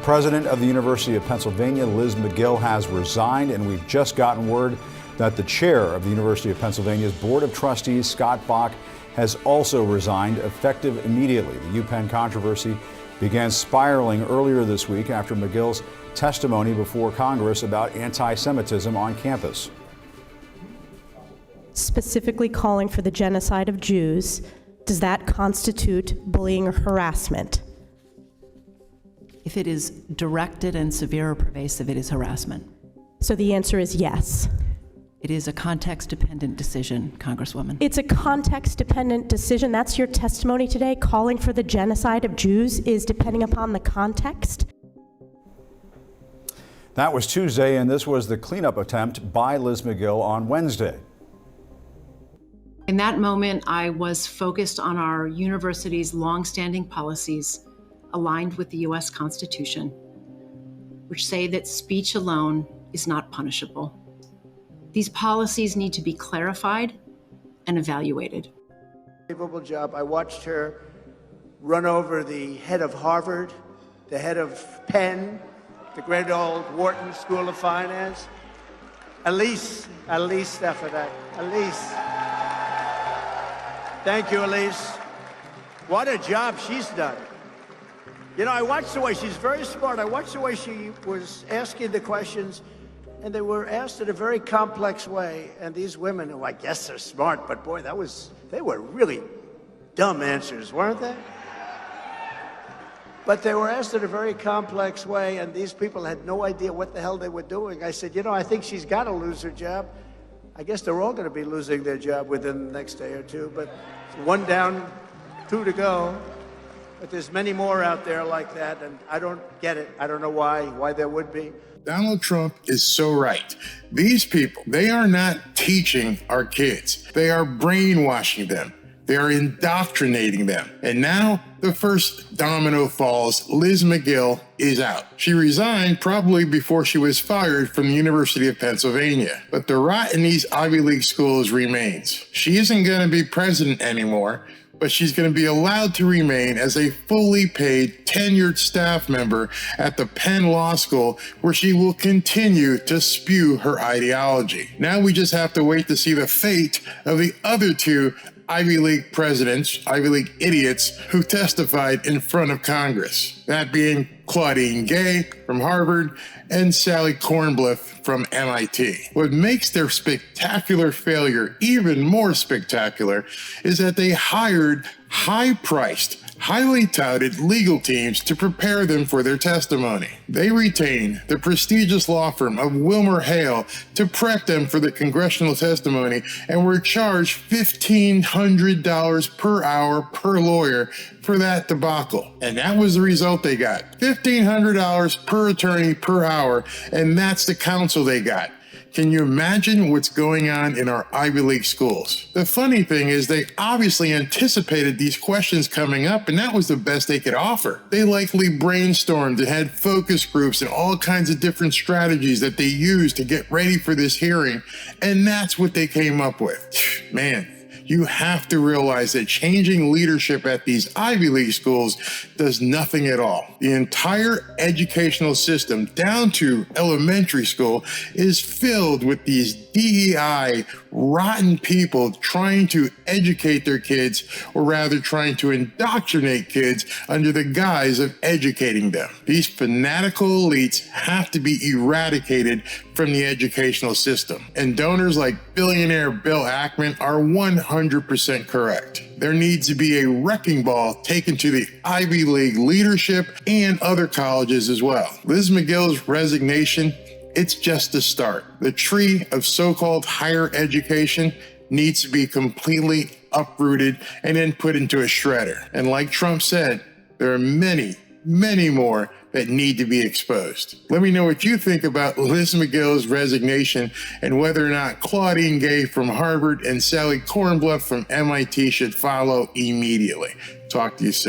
president of the University of Pennsylvania, Liz Magill, has resigned, and we've just gotten word that the chair of the University of Pennsylvania's Board of Trustees, Scott Bach, has also resigned, effective immediately. The UPenn controversy began spiraling earlier this week after Magill's testimony before Congress about anti-Semitism on campus. Specifically calling for the genocide of Jews, does that constitute bullying or harassment? If it is directed and severe or pervasive, it is harassment. So the answer is yes. It is a context-dependent decision, Congresswoman. It's a context-dependent decision. That's your testimony today. Calling for the genocide of Jews is depending upon the context. That was Tuesday, and this was the cleanup attempt by Liz Magill on Wednesday. In that moment, I was focused on our university's longstanding policies aligned with the U.S. Constitution, which say that speech alone is not punishable. These policies need to be clarified and evaluated. Unbelievable job. I watched her run over the head of Harvard, the head of Penn, the great old Wharton School of Finance. Elise Stefanik. Elise. Thank you, Elise. What a job she's done. You know, I watched the way, she's very smart. I watched the way she was asking the questions, and they were asked in a very complex way. And these women, who I guess are smart, but boy, they were really dumb answers, weren't they? But they were asked in a very complex way, and these people had no idea what the hell they were doing. I said, you know, I think she's got to lose her job. I guess they're all going to be losing their job within the next day or two, but one down, two to go. But there's many more out there like that, and I don't get it. I don't know why there would be. Donald Trump is so right. These people, they are not teaching our kids. They are brainwashing them. They are indoctrinating them. And now the first domino falls. Liz Magill is out. She resigned probably before she was fired from the University of Pennsylvania. But the rot in these Ivy League schools remains. She isn't going to be president anymore, but she's going to be allowed to remain as a fully paid, tenured staff member at the Penn Law School, where she will continue to spew her ideology. Now we just have to wait to see the fate of the other two Ivy League presidents, Ivy League idiots, who testified in front of Congress. That being Claudine Gay from Harvard and Sally Kornbluth from MIT. What makes their spectacular failure even more spectacular is that they hired high-priced, highly touted legal teams to prepare them for their testimony. They retained the prestigious law firm of Wilmer Hale to prep them for the congressional testimony and were charged $1,500 per hour per lawyer for that debacle. And that was the result they got. $1,500 per attorney per hour, and that's the counsel they got. Can you imagine what's going on in our Ivy League schools? The funny thing is they obviously anticipated these questions coming up, and that was the best they could offer. They likely brainstormed and had focus groups and all kinds of different strategies that they used to get ready for this hearing, and that's what they came up with. Man, you have to realize that changing leadership at these Ivy League schools does nothing at all. The entire educational system, down to elementary school, is filled with these DEI, rotten people trying to educate their kids, or rather trying to indoctrinate kids under the guise of educating them. These fanatical elites have to be eradicated from the educational system. And donors like billionaire Bill Ackman are 100% correct. There needs to be a wrecking ball taken to the Ivy League leadership and other colleges as well. Liz Magill's resignation, it's just a start. The tree of so-called higher education needs to be completely uprooted and then put into a shredder. And like Trump said, there are many, many more that need to be exposed. Let me know what you think about Liz Magill's resignation and whether or not Claudine Gay from Harvard and Sally Kornbluth from MIT should follow immediately. Talk to you soon.